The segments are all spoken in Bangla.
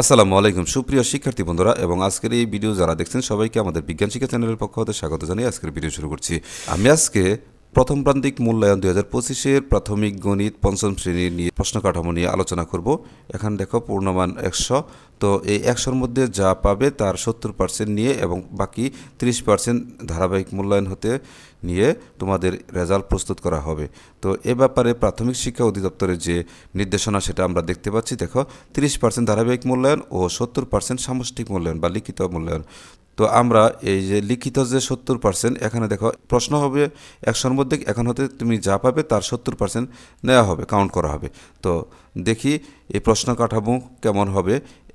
আসসালামু আলাইকুম সুপ্রিয় শিক্ষার্থী বন্ধুরা এবং আজকের এই ভিডিও যারা দেখছেন সবাইকে আমাদের বিজ্ঞান শিক্ষা চ্যানেলের পক্ষ হতে স্বাগত জানিয়ে আজকের ভিডিও শুরু করছি। আমি আজকে প্রথম প্রান্তিক মূল্যায়ন 2025-এর প্রাথমিক গণিত পঞ্চম শ্রেণী নিয়ে প্রশ্ন কাঠামো নিয়ে আলোচনা করব। এখানে দেখো পূর্ণমান 100, তো এই 100-র মধ্যে যা পাবে তার 70% নিয়ে এবং বাকি 30% ধারাবাহিক মূল্যায়ন হতে নিয়ে তোমাদের রেজাল্ট প্রস্তুত করা হবে। তো এ ব্যাপারে প্রাথমিক শিক্ষা অধিদপ্তরের যে নির্দেশনা সেটা আমরা দেখতে পাচ্ছি। দেখো 30% ধারাবাহিক মূল্যায়ন ও 70% সামষ্টিক মূল্যায়ন বা লিখিত মূল্যায়ন। তো আমরা এই যে লিখিত যে 70%, এখানে দেখো প্রশ্ন হবে 100-র মধ্যে এখন হতে তুমি যা পাবে তার 70% নেওয়া হবে, কাউন্ট করা হবে। তো দেখি এই প্রশ্ন কাঠামো কেমন হবে।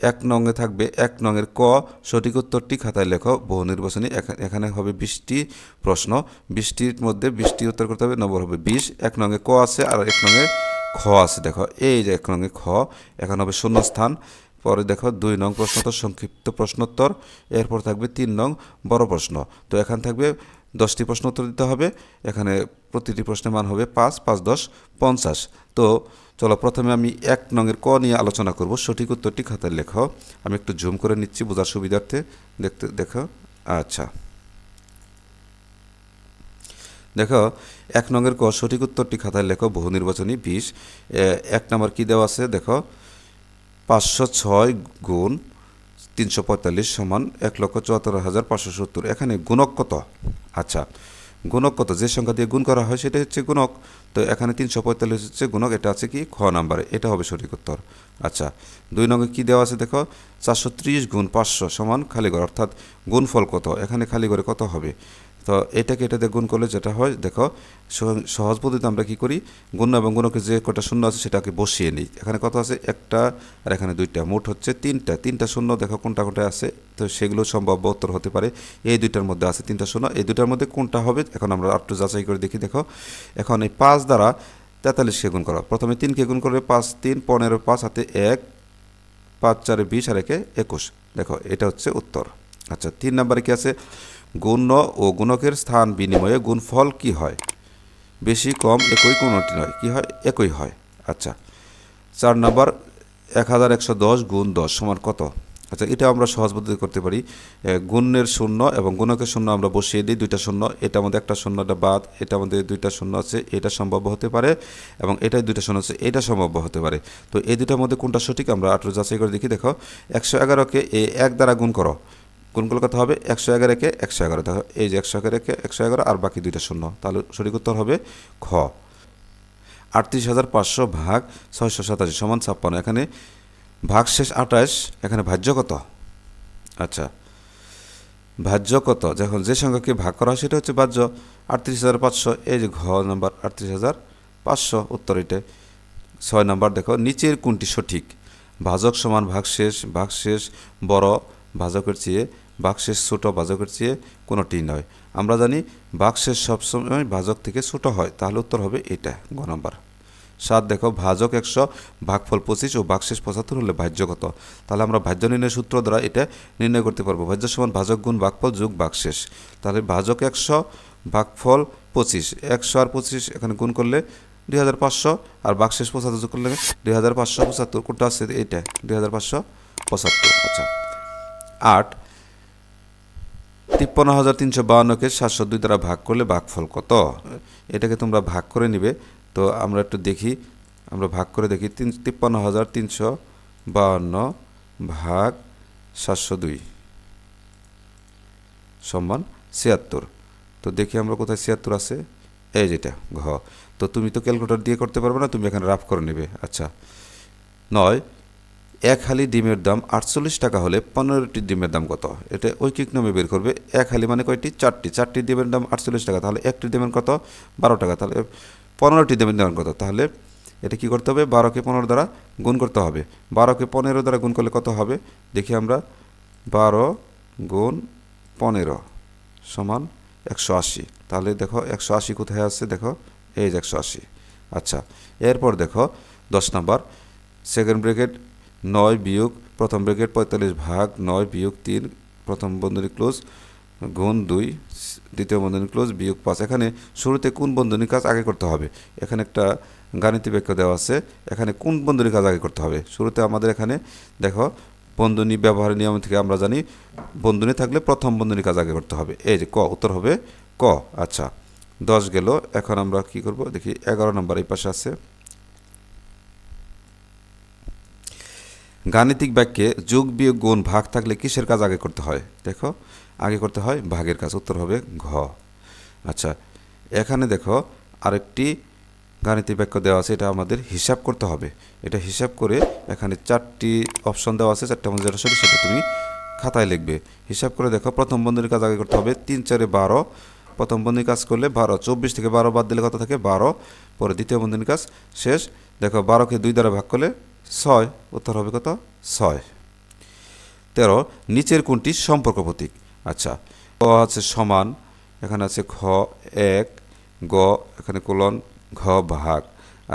1 নংয়ে থাকবে 1 নংয়ের ক, সঠিক উত্তরটি খাতায় লেখো বহু নির্বাচনী। এখানে হবে 20টি প্রশ্ন, 20টির মধ্যে 20টি উত্তর করতে হবে, নম্বর হবে 20। 1 নংয়ে ক আছে আর 1 নংয়ে খ আছে। দেখো এই যে 1 নংয়ে খ, এখানে হবে শূন্যস্থান। পরে দেখো 2 নং প্রশ্নোত্তর সংক্ষিপ্ত প্রশ্নোত্তর, এরপর থাকবে 3 নং বড় প্রশ্ন। তো এখানে থাকবে 10টি প্রশ্ন উত্তর দিতে হবে। এখানে প্রতিটি প্রশ্নের মান হবে 5, 5, 10, 50। তো চলো প্রথমে আমি 1 নংয়ের ক নিয়ে আলোচনা করব। সঠিক উত্তরটি খাতায় লেখো। আমি একটু জুম করে নিচ্ছি বোঝার সুবিধার্থে। দেখো আচ্ছা, দেখো 1 নংয়ের ক সঠিক উত্তরটি খাতায় লেখো বহু নির্বাচনী 20। 1 নম্বর কি দেওয়া আছে দেখো, 506 গুণ 345 সমান 1,74,570। এখানে গুণক কত? আচ্ছা, গুণক কত? যে সংখ্যা দিয়ে গুণ করা হয় সেটা হচ্ছে গুণক। তো এখানে 345 হচ্ছে গুণক, এটা আছে কি খ নাম্বারে, এটা হবে সঠিক উত্তর। আচ্ছা, 2 নঙ্গে কি দেওয়া আছে দেখো, 430 গুণ 500 সমান খালিঘর, অর্থাৎ গুণফল কত? এখানে খালিঘরে কত হবে? তো এটাকে এটাতে গুণ করলে যেটা হয় দেখো, সহজ পদ্ধতিতে আমরা কি করি, গুণ এবং গুণকে যে কটা শূন্য আছে সেটাকে বসিয়ে নিই। এখানে কত আছে? একটা আর এখানে দুইটা, মোট হচ্ছে তিনটা শূন্য। দেখো কোনটা কোনটা আছে, তো সেগুলো সম্ভাব্য উত্তর হতে পারে। এই দুইটার মধ্যে আছে 3টা শূন্য, এই দুইটার মধ্যে কোনটা হবে এখন আমরা একটু যাচাই করে দেখি। দেখো এখন এই 5 দ্বারা 43কে গুণ করো। প্রথমে 3কে গুণ করবে, 5 3 15, 5 হাতে 1, 5 4 20 আর 1 21। দেখো এটা হচ্ছে উত্তর। আচ্ছা, 3 নম্বরে কি আছে? গুণ্য ও গুণকের স্থান বিনিময়ে গুণফল কি হয়? বেশি কম একই কোনোটি নয়, কি হয়? একই হয়। আচ্ছা, 4 নম্বর 1110 গুণ 10 সমান কত? আচ্ছা, এটা আমরা সহজ পদ্ধতি করতে পারি। গুণের শূন্য এবং গুণকের শূন্য আমরা বসিয়ে দিই, 2টা শূন্য, এটার মধ্যে একটা শূন্যটা বাদ, এটার মধ্যে 2টা শূন্য আছে, এটা সম্ভাব্য হতে পারে, এবং এটাই 2টা শূন্য আছে, এটা সম্ভাব্য হতে পারে। তো এই দুটার মধ্যে কোনটা সঠিক আমরা একটু যাচাই করে দেখি। দেখো 111কে 1 দ্বারা গুণ করো, গুণগুলো কত হবে? 111কে 111। দেখো এই যে 111কে 111 আর বাকি 2টা শূন্য, তাহলে সঠিক উত্তর হবে খ। 38,500 ভাগ 687 সমান 56। এখানে ভাগ শেষ 28, এখানে ভাজ্য কত? আচ্ছা, ভাজ্য কত? যখন যে সংখ্যাকে ভাগ করা হয় সেটা হচ্ছে ভাজ্য। 38,500, এই যে ঘ নাম্বার 38,500 উত্তর এটা। 6 নাম্বার দেখো, নিচের কোনটি সঠিক? ভাজক সমান ভাগশেষ বড় ভাজকের চেয়ে, ভাগশেষ ছোট ভাজকের চেয়ে কোনোটি নয়। আমরা জানি ভাগশেষ সবসময় ভাজক থেকে ছোট হয়, তাহলে উত্তর হবে এটা, গ নাম্বার। 7 দেখো, ভাজক 100 ভাগফল 25 ও ভাগশেষ 75 হলে ভাজ্য কত? তাহলে আমরা ভাজ্য নির্ণয় সূত্র দ্বারা এটা নির্ণয় করতে পারবো। ভাজ্য সমান ভাজক গুণ ভাগফল যোগ ভাগশেষ। তাহলে ভাজক 100 ভাগফল 25, 100 আর 25 এখানে গুণ করলে 2500, আর ভাগশেষ 75 যোগ করলে 2575। কোনটা আছে? এইটা 2575। আচ্ছা, 8 53,352কে 702 দ্বারা ভাগ করলে ভাগফল কত? এটাকে তোমরা ভাগ করে নিবে। তো আমরা একটু দেখি, আমরা ভাগ করে দেখি। 53,352 ভাগ 702 সমান 76। তো দেখি আমরা কোথায় 76 আছে, এই যেটা ঘ। তো তুমি তো ক্যালকুলেটর দিয়ে করতে পারবে না, তুমি এখানে রাফ করে নেবে। আচ্ছা, 9 এক হালি ডিমের দাম 48 টাকা হলে 15টি ডিমের দাম কত? এটা ঐকিক নামে বের করবে। এক হালি মানে কয়টি? 4টি ডিমের দাম 48 টাকা, তাহলে একটি ডিমের কত? 12 টাকা। তাহলে 15টি ডিমের দাম কত? তাহলে এটা কি করতে হবে? 12কে 15 দ্বারা গুণ করতে হবে। 12কে 15 দ্বারা গুণ করলে কত হবে দেখি আমরা। 12 গুণ 15 সমান 180। তাহলে দেখো 180 কোথায় আছে? দেখো এই যে 180। আচ্ছা, এরপর দেখো 10 নাম্বার, সেকেন্ড ব্র্যাকেট 9 বিয়োগ প্রথম ব্র্যাকেট 45 ভাগ 9 বিয়োগ 3 প্রথম বন্ধনী ক্লোজ গুণ 2 দ্বিতীয় বন্ধনী ক্লোজ বিয়োগ 5। এখানে শুরুতে কোন বন্ধনীর কাজ আগে করতে হবে? এখানে একটা গাণিতিক বাক্য দেওয়া আছে, এখানে কোন বন্ধনীর কাজ আগে করতে হবে? শুরুতে আমাদের এখানে দেখো বন্ধনী ব্যবহারের নিয়ম থেকে আমরা জানি বন্ধনী থাকলে প্রথম বন্ধনীর কাজ আগে করতে হবে। এই যে ক, উত্তর হবে ক। আচ্ছা 10 গেল। এখন আমরা কি করব দেখি, 11 নম্বর এই পাশে আছে। গাণিতিক বাক্যে যোগ বিয়োগ গুণ ভাগ থাকলে কিসের কাজ আগে করতে হয়? দেখো আগে করতে হয় ভাগের কাজ, উত্তর হবে ঘ। আচ্ছা এখানে দেখো আরেকটি গাণিতিক বাক্য দেওয়া আছে, এটা আমাদের হিসাব করতে হবে। এটা হিসাব করে এখানে 4টি অপশন দেওয়া আছে, 4টা মধ্যে যেটা সঠিক সেটা তুমি খাতায় লিখবে। হিসাব করে দেখো, প্রথম বন্ধনীর কাজ আগে করতে হবে। 3 4 12, প্রথম বন্ধনীর কাজ করলে 12, 24 থেকে 12 বাদ দিলে কত থাকে? 12। পরে দ্বিতীয় বন্ধনীর কাজ শেষ। দেখো 12কে 2 দ্বারা ভাগ করলে 6, উত্তর হবে কত? 6। 13 নিচের কোনটি সম্পর্ক প্রতীক? আচ্ছা ক আছে সমান, এখানে আছে খ 1, গ এখানে কোলন, ঘ ভাগ।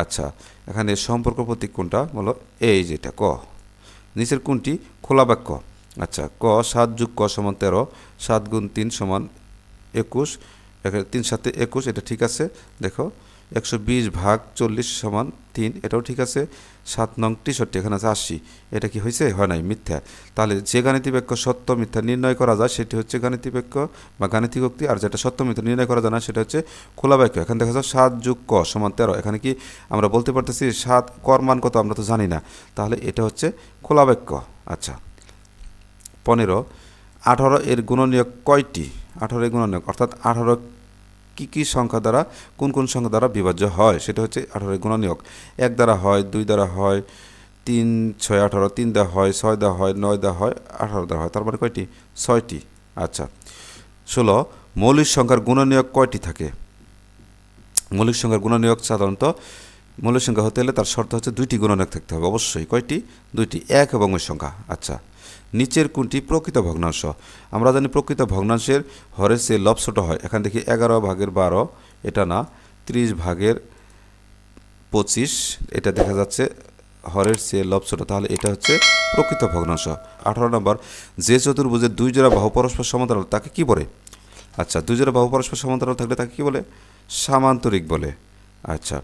আচ্ছা এখানে সম্পর্ক প্রতীক কোনটা বলো? এই যেটা ক। নিচের কোনটি খোলা বাক্য? আচ্ছা ক 7 যোগ ক সমান 13, 7 গুণ 3 সমান 21, এখানে 3 7 21, এটা ঠিক আছে। দেখো 120 ভাগ 40 সমান 3, এটাও ঠিক আছে। 7 নং 63, এখানে আছে 80, এটা কি হয়েছে? হয় নাই, মিথ্যা। তাহলে যে গাণিতিক বাক্য সত্য মিথ্যা নির্ণয় করা যায় সেটি হচ্ছে গাণিতিক বাক্য বা গাণিতিক উক্তি, আর যেটা সত্য মিথ্যা নির্ণয় করা যায় না সেটা হচ্ছে খোলা বাক্য। এখানে দেখা যায় 7 যোগ ক সমান 13, এখানে কি আমরা বলতে পারতেছি 7 কর মান কত? আমরা তো জানি না, তাহলে এটা হচ্ছে খোলা বাক্য। আচ্ছা 15 18 এর গুণনীয়ক কয়টি? 18 এর গুণনীয়ক অর্থাৎ 18 কি সংখ্যা দ্বারা কোন কোন সংখ্যা দ্বারা বিভাজ্য হয় সেটা হচ্ছে 18 এর গুণনীয়ক। 1 দ্বারা হয়, 2 দ্বারা হয়, 3 6 18, 3 দ্বারা হয়, 6 দ্বারা হয়, 9 দ্বারা হয়, 18 দ্বারা হয়, তার মানে কয়টি? 6টি। আচ্ছা 16 মৌলিক সংখ্যার গুণনীয়ক কয়টি থাকে? মৌলিক সংখ্যার গুণনীয়ক সাধারণত মৌলিক সংখ্যা হতে হলে তার শর্ত হচ্ছে 2টি গুণনীয়ক থাকতে হবে অবশ্যই। কয়টি? 2টি, এক এবং ওই সংখ্যা। আচ্ছা নিচের কোনটি প্রকৃত ভগ্নাংশ? আমরা জানি প্রকৃত ভগ্নাংশের হরের চেয়ে লব ছোট হয়। এখানে দেখি 11 ভাগের 12, এটা না। 30 ভাগের 25, এটা দেখা যাচ্ছে হরের চেয়ে লব ছোট, তাহলে এটা হচ্ছে প্রকৃত ভগ্নাংশ। 18 নম্বর যে চতুর্ভুজের 2 জোড়া বাহু পরস্পর সমান্তরাল তাকে কি বলে? আচ্ছা 2 জোড়া বাহু পরস্পর সমান্তরাল থাকলে তাকে কি বলে? সামান্তরিক বলে। আচ্ছা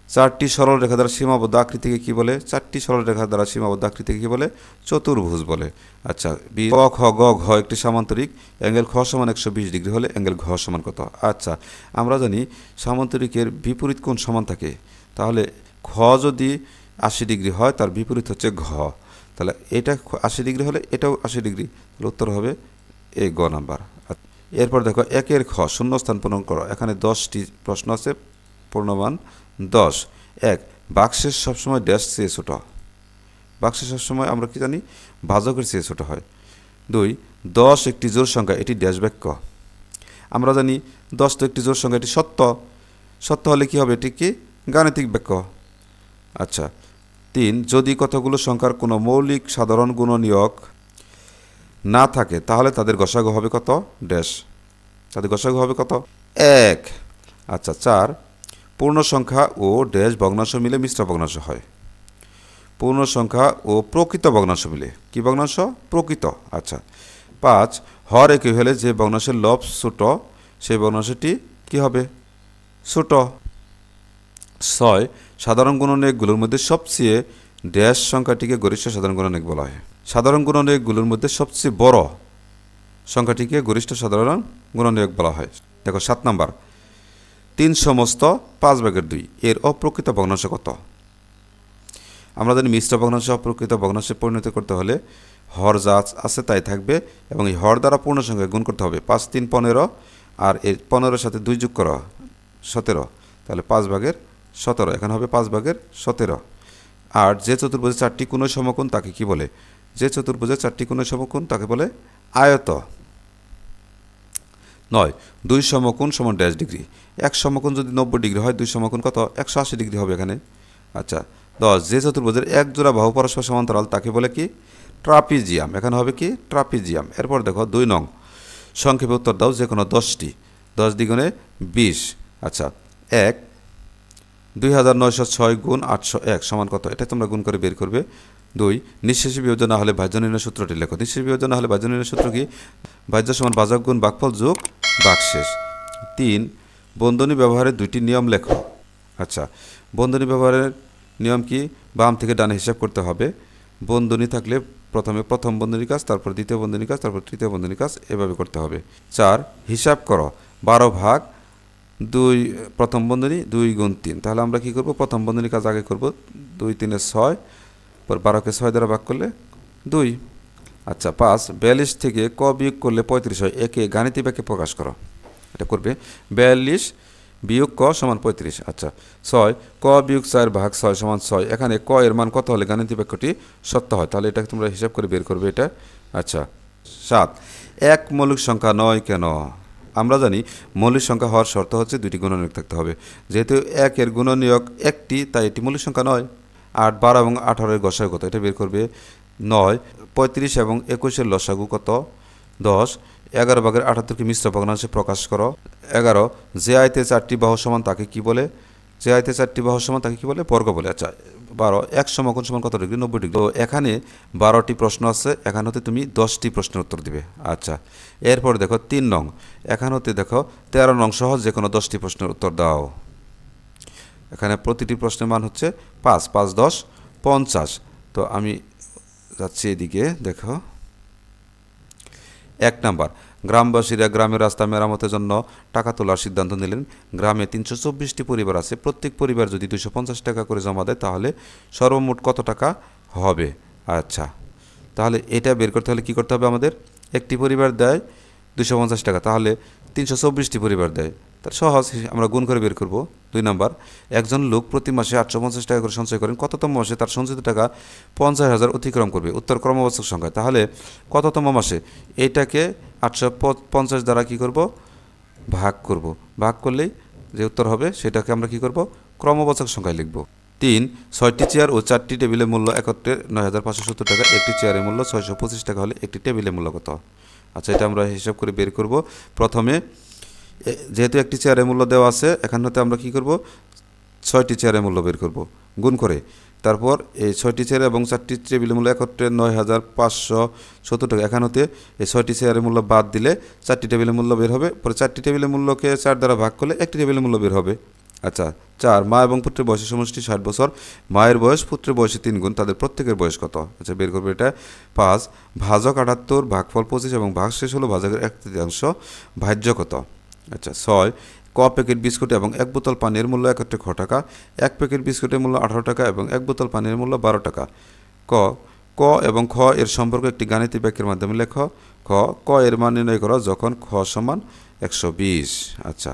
4টি সরল রেখা দ্বারা সীমাবদ্ধ আকৃতিকে কি বলে? 4টি সরল রেখা দ্বারা সীমাবদ্ধ আকৃতিকে কি বলে? চতুর্ভুজ বলে। আচ্ছা ক খ গ ঘ একটি সামান্তরিক, অ্যাঙ্গেল খ সমান 120 ডিগ্রি হলে অ্যাঙ্গেল ঘ সমান কত? আচ্ছা আমরা জানি সামান্তরিকের বিপরীত কোণ সমান থাকে, তাহলে খ যদি 80 ডিগ্রি হয় তার বিপরীত হচ্ছে ঘ, তাহলে এটা 80 ডিগ্রি হলে এটাও 80 ডিগ্রি, তাহলে উত্তর হবে এই গ নাম্বার। এরপর দেখো 1 খ শূন্যস্থান পূরণ করো। এখানে 10টি প্রশ্ন আছে, পূর্ণমান 10। 1 বাক্সের সবসময় ড্যাশ চেয়ে ছোট। বাক্সের সবসময় আমরা কি জানি? ভাজকের চেয়ে ছোট হয়। 2 10 একটি জোড় সংখ্যা, এটি ড্যাশ বাক্য। আমরা জানি 10 তো একটি জোড় সংখ্যা, এটি সত্য। সত্য হলে কি হবে? এটি কি? গাণিতিক বাক্য। আচ্ছা 3 যদি কতগুলো সংখ্যার কোনো মৌলিক সাধারণ গুণনীয়ক না থাকে তাহলে তাদের গসাগু হবে কত? ড্যাশ। তাদের গসাগু হবে কত? 1। আচ্ছা 4 পূর্ণ সংখ্যা ও ড্যাশ ভগ্নাংশ মিলে মিশ্র ভগ্নাংশ হয়। পূর্ণ সংখ্যা ও প্রকৃত ভগ্নাংশ মিলে কি ভগ্নাংশ? প্রকৃত। আচ্ছা 5 হর একই হলে যে ভগ্নাংশের লব ছোট সেই ভগ্নাংশটি কি হবে? ছোট। 6 সাধারণ গুণনীয়কগুলোর মধ্যে সবচেয়ে ড্যাশ সংখ্যাটিকে গরিষ্ঠ সাধারণ গুণনীয়ক বলা হয়। সাধারণ গুণনীয়কগুলোর মধ্যে সবচেয়ে বড় সংখ্যাটিকে গরিষ্ঠ সাধারণ গুণনীয়ক বলা হয়। দেখো 7 নাম্বার 3 সমস্ত 5/2 এর অপ্রকৃত ভগ্নাংশ কত? আমরা জানি মিশ্র ভগ্নাংশ অপ্রকৃত ভগ্নাংশে পরিণত করতে হলে হর যা আছে তাই থাকবে এবং এই হর দ্বারা পূর্ণ সংখ্যা গুণ করতে হবে। 5 3 15, আর এর 15-এর সাথে 2 যোগ করা 17, তাহলে 5/17, এখানে হবে 5/17। আর যে চতুর্ভুজে 4টি কোণের সমকোণ তাকে কি বলে? যে চতুর্ভুজে 4টি কোণের সমকোণ তাকে বলে আয়ত। 9 2 সমকোণ সমান ড্যাশ ডিগ্রি। এক সমকোণ যদি 90 ডিগ্রি হয় 2 সমকোণ কত? 180 ডিগ্রি হবে এখানে। আচ্ছা 10 যে চতুর্ভুজের এক জোড়া বাহু পরস্পর সমান্তরাল তাকে বলে কি? ট্রাপিজিয়াম। এখানে হবে কি? ট্রাপিজিয়াম। এরপর দেখো 2 নং সংক্ষেপে উত্তর দাও যে কোনো 10টি। 10 দ্বিগুণে 20। আচ্ছা 1 2906 গুণ 801 সমান কত? এটা তোমরা গুণ করে বের করবে। 2 নিঃশেষী বিয়োজন না হলে ভাজ্য নির্ণয় সূত্রটি লেখো। নিঃশেষী বিয়োজন না হলে ভাজ্য নির্ণয় সূত্র কি? ভাজ্য সমান ভাজক গুণ ভাগফল যোগ ভাগশেষ। 3 বন্ধনী ব্যবহারের 2টি নিয়ম লেখো। আচ্ছা বন্ধনী ব্যবহারের নিয়ম কি? বাম থেকে ডানে হিসাব করতে হবে। বন্ধনী থাকলে প্রথমে প্রথম বন্ধনীর কাজ, তারপর দ্বিতীয় বন্ধনীর কাজ, তারপর তৃতীয় বন্ধনীর কাজ, এভাবে করতে হবে। 4 হিসাব করো 12 ভাগ 2 প্রথম বন্ধনী 2 গুণ 3। তাহলে আমরা কি করব, প্রথম বন্ধনীর কাজ আগে করব। 2 3 6, পর 12কে 6 দ্বারা ভাগ করলে 2। আচ্ছা 5 42 থেকে ক বিয়োগ করলে 35 হয়, একে গাণিতিক বাক্যে প্রকাশ করো। এটা করবে 42 বিয়োগ ক সমান 35। আচ্ছা 6 ক বিয়োগ 4 ভাগ 6 সমান 6। এখানে ক এর মান কত হলে গাণিতিক বাক্যটি সত্য হয়, তাহলে এটাকে তোমরা হিসাব করে বের করবে এটা। আচ্ছা 7 এক মৌলিক সংখ্যা নয় কেন? আমরা জানি মৌলিক সংখ্যা হওয়ার শর্ত হচ্ছে দুটি গুণনীয়ক থাকতে হবে। যেহেতু 1 এর গুণনীয়ক একটি, তাই এটি মৌলিক সংখ্যা নয়। 8 12 এবং 18 এর গসাগু কত, এটা বের করবে। 9 35 এবং 21 এর লসাগু কত, 10। 11 ভাগের 78কে মিশ্র ভগ্নাংশে প্রকাশ করো। 11 যে আয়তে 4টি বাহু সমান তাকে কি বলে? যে আয়তে 4টি বাহু সমান তাকে কি বলে? বর্গ বলে। আচ্ছা 12 এক সমকোণ সমান কত ডিগ্রি? 90 ডিগ্রি। তো এখানে 12টি প্রশ্ন আছে, এখান হতে তুমি 10টি প্রশ্নের উত্তর দিবে। আচ্ছা এরপর দেখো 3 নং, এখান হতে দেখো 13 নং সহ যে কোনো 10টি প্রশ্নের উত্তর দাও। এখানে প্রতিটি প্রশ্নের মান হচ্ছে 5 5 10 50। তো আমি যাচ্ছি এদিকে, দেখো 1 নাম্বার, গ্রামবাসীরা গ্রামের রাস্তা মেরামতের জন্য টাকা তোলার সিদ্ধান্ত নিলেন। গ্রামে 324টি পরিবার আছে, প্রত্যেক পরিবার যদি 250 টাকা করে জমা দেয় তাহলে সর্বমোট কত টাকা হবে? আচ্ছা তাহলে এটা বের করতে হলে কী করতে হবে আমাদের? একটি পরিবার দেয় 250 টাকা, তাহলে 324টি পরিবার দেয়, তার সহজ আমরা গুণ করে বের করব। 2 নাম্বার, একজন লোক প্রতি মাসে 850 টাকা করে সঞ্চয় করেন, কততম মাসে তার সঞ্চিত টাকা 50,000 অতিক্রম করবে? উত্তর ক্রমবাচক সংখ্যা। তাহলে কততম মাসে এইটাকে 850 দ্বারা কি করব? ভাগ করব। ভাগ করলেই যে উত্তর হবে সেটাকে আমরা কি করব? ক্রমবাচক সংখ্যায় লিখব। 3 6টি চেয়ার ও 4টি টেবিলের মূল্য একত্রে 9,570 টাকা। একটি চেয়ারের মূল্য 625 টাকা হলে একটি টেবিলের মূল্য কত? আচ্ছা এটা আমরা হিসাব করে বের করব। প্রথমে যেহেতু একটি চেয়ারের মূল্য দেওয়া আছে, এখান হতে আমরা কি করব? 6টি চেয়ারের মূল্য বের করব গুণ করে। তারপর এই 6টি চেয়ার এবং 4টি টেবিলের মূল্য একত্রে 9,570 টাকা। এখান হতে এই 6টি চেয়ারের মূল্য বাদ দিলে 4টি টেবিলের মূল্য বের হবে। পরে 4টি টেবিলের মূল্যকে 4 দ্বারা ভাগ করলে একটি টেবিলের মূল্য বের হবে। আচ্ছা 4 মা এবং পুত্রের বয়সের সমষ্টি 60 বছর। মায়ের বয়স পুত্রের বয়সে 3 গুণ, তাদের প্রত্যেকের বয়স কত? আচ্ছা বের করবে এটা। 5 ভাজক 78, ভাগফল 25 এবং ভাগ শেষ হলো ভাজকের 1/3, ভাজ্য কত? আচ্ছা 6 ক প্যাকেট বিস্কুট এবং 1 বোতল পানির মূল্য একত্রে ক টাকা। 1 প্যাকেট বিস্কুটের মূল্য 18 টাকা এবং 1 বোতল পানির মূল্য 12 টাকা। ক ক এবং খ এর সম্পর্ক একটি গাণিতিক বাক্যের মাধ্যমে লেখো। ক এর মান নির্ণয় করো যখন খ সমান 120। আচ্ছা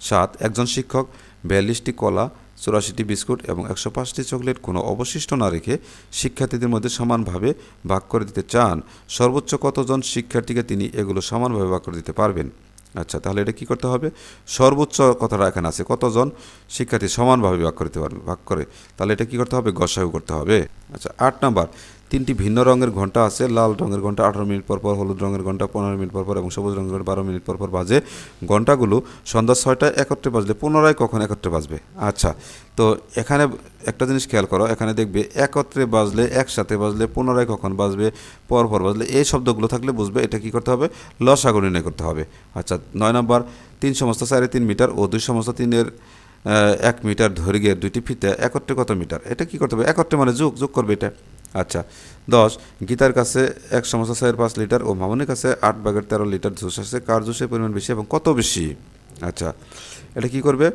7 একজন শিক্ষক 42টি কলা, 84টি বিস্কুট এবং 105টি চকলেট কোনো অবশিষ্ট না রেখে শিক্ষার্থীদের মধ্যে সমানভাবে ভাগ করে দিতে চান। সর্বোচ্চ কতজন শিক্ষার্থীকে তিনি এগুলো সমানভাবে ভাগ করে দিতে পারবেন? আচ্ছা তাহলে এটা কি করতে হবে? সর্বোচ্চ কথাটা এখানে আছে, কতজন শিক্ষার্থী সমানভাবে ভাগ করতে পারবে, ভাগ করে, তাহলে এটা কি করতে হবে? গসাগু করতে হবে। আচ্ছা 8 নাম্বার, 3টি ভিন্ন রঙের ঘন্টা আছে। লাল রঙের ঘন্টা 18 মিনিট পর পর, হলুদ রঙের ঘন্টা 15 মিনিট পর পর এবং সবুজ রঙের ঘন্টা 12 মিনিট পর পর বাজে। ঘন্টাগুলো সন্ধ্যা 6টায় একত্রে বাজলে পুনরায় কখন একত্রে বাজবে? আচ্ছা তো এখানে একটা জিনিস খেয়াল করো, এখানে দেখবে একত্রে বাজলে, একসাথে বাজলে, পুনরায় কখন বাজবে, পর পর বাজলে, এই শব্দগুলো থাকলে বুঝবে এটা কি করতে হবে? লসাগু নির্ণয় করতে হবে। আচ্ছা 9 নাম্বার, 3 সমস্ত 3.5 মিটার ও 2 সমস্ত 3-এর 1 মিটার দৈর্ঘ্যের 2টি ফিতে একত্রে কত মিটার? এটা কি করতে হবে? একত্রে মানে যোগ করবে এটা। আচ্ছা 10 গীতার কাছে 1 সমস্ত 4.5 লিটার ও মামুনের কাছে 8/13 লিটার জুস আছে, কার জুসের পরিমাণ বেশি এবং কত বেশি? আচ্ছা এটা কি করবে?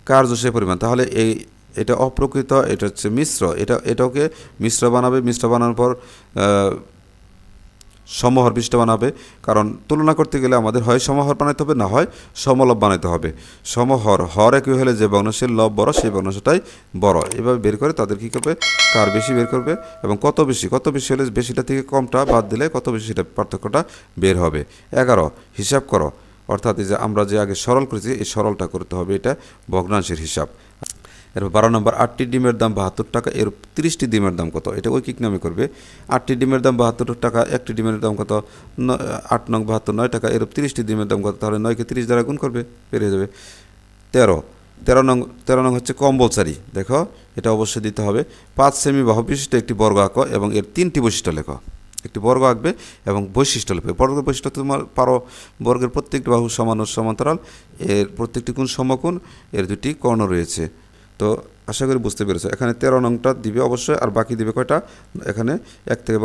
কার জুসের পরিমাণ, তাহলে এটা অপ্রকৃত, এটা হচ্ছে মিশ্র, এটাকে মিশ্র বানাবে। মিশ্র বানানোর পর সমহর বিশিষ্ট বানাবে, কারণ তুলনা করতে গেলে আমাদের হয় সমহর বানাইতে হবে, না হয় সমলব বানাইতে হবে। সমহর হর একই হলে যে ভগ্নাংশের লব বড় সেই ভগ্নাংশটাই বড়। এভাবে বের করে তাদের কী করবে? কার বেশি বের করবে এবং কত বেশি হলে বেশিটা থেকে কমটা বাদ দিলে কত বেশি সেটা পার্থক্যটা বের হবে। 11 হিসাব করো, অর্থাৎ এই যে আমরা যে আগে সরল করেছি এই সরলটা করতে হবে, এটা ভগ্নাংশের হিসাব। এরপর 12 নম্বর, 8টি ডিমের দাম 72 টাকা, এর 30টি ডিমের দাম কত? এটা ঐকিক নামে করবে। 8টি ডিমের দাম 72 টাকা, একটি ডিমের দাম কত? 8 নং 72 9 টাকা, এর 30টি ডিমের দাম কত? তাহলে 9কে 30 দ্বারা গুণ করবে, পেরে যাবে। 13 নং হচ্ছে কম্পালসারি, দেখো এটা অবশ্যই দিতে হবে। 5 সেমি বাহু বিশিষ্ট একটি বর্গ আঁকো এবং এর 3টি বৈশিষ্ট্য লেখো। একটি বর্গ আঁকবে এবং বৈশিষ্ট্য লিখবে। বর্গের বৈশিষ্ট্য তোমার পারো, বর্গের প্রত্যেকটি বাহু সমান ও সমান্তরাল, এর প্রত্যেকটি কোণ সমকোণ, এর 2টি কর্ণ রয়েছে। তো আশা করি বুঝতে পেরেছো। এখানে 13 নংটা দিবে অবশ্যই, আর বাকি দিবে কয়টা, এখানে 1 থেকে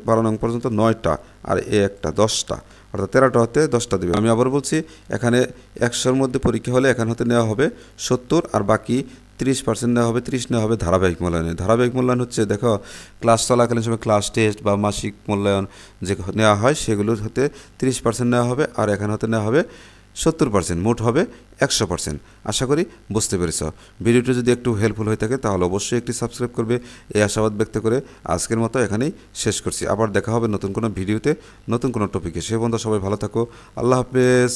12 নং পর্যন্ত 9টা, আর এ একটা 10টা, অর্থাৎ 13টা হতে 10টা দিবে। আমি আবার বলছি, এখানে 100-র মধ্যে পরীক্ষা হলে এখানে হতে নেওয়া হবে 70, আর বাকি 30% নেওয়া হবে, 30 নেওয়া হবে ধারাবাহিক মূল্যায়নে। ধারাবাহিক মূল্যায়ন হচ্ছে দেখো ক্লাস চলাকালীন সময় ক্লাস টেস্ট বা মাসিক মূল্যায়ন যে নেওয়া হয় সেগুলোর হতে 30% নেওয়া হবে, আর এখানে হতে নেওয়া হবে 70%, মোট হবে 100%। আশা করি বুঝতে পেরেছ। ভিডিওটি যদি একটু হেল্পফুল হয়ে থাকে তাহলে অবশ্যই একটি সাবস্ক্রাইব করবে, এই আশাবাদ ব্যক্ত করে আজকের মতো এখানেই শেষ করছি। আবার দেখা হবে নতুন কোনো ভিডিওতে, নতুন কোনো টপিকে। সে পর্যন্ত সবাই ভালো থাকো। আল্লাহ হাফেজ।